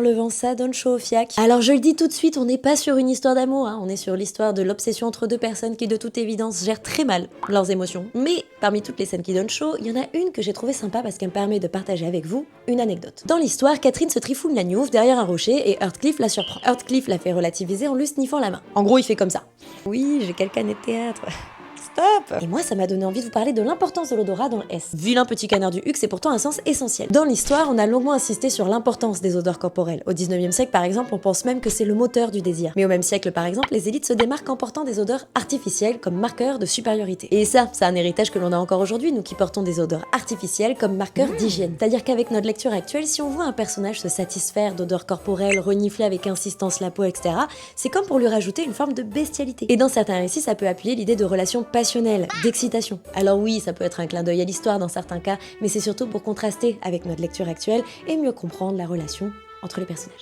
le vent, ça donne chaud au fiac. Alors je le dis tout de suite, on n'est pas sur une histoire d'amour, hein. On est sur l'histoire de l'obsession entre deux personnes qui de toute évidence gèrent très mal leurs émotions. Mais parmi toutes les scènes qui donnent chaud, il y en a une que j'ai trouvée sympa parce qu'elle me permet de partager avec vous une anecdote. Dans l'histoire, Catherine se trifouille la gnouffe derrière un rocher et Heartcliff la surprend. Heartcliff la fait relativiser en lui sniffant la main. En gros, il fait comme ça. Oui, j'ai quelques années de théâtre. Stop. Et moi, ça m'a donné envie de vous parler de l'importance de l'odorat dans le S. Vilain petit canard du Huc, c'est pourtant un sens essentiel. Dans l'histoire, on a longuement insisté sur l'importance des odeurs corporelles. Au 19e siècle, par exemple, on pense même que c'est le moteur du désir. Mais au même siècle, par exemple, les élites se démarquent en portant des odeurs artificielles comme marqueurs de supériorité. Et ça, c'est un héritage que l'on a encore aujourd'hui, nous qui portons des odeurs artificielles comme marqueurs d'hygiène. C'est-à-dire qu'avec notre lecture actuelle, si on voit un personnage se satisfaire d'odeurs corporelles, renifler avec insistance la peau, etc., c'est comme pour lui rajouter une forme de bestialité. Et dans certains récits, ça peut appuyer l'idée de relations passionnelle, d'excitation. Alors oui, ça peut être un clin d'œil à l'histoire dans certains cas, mais c'est surtout pour contraster avec notre lecture actuelle et mieux comprendre la relation entre les personnages.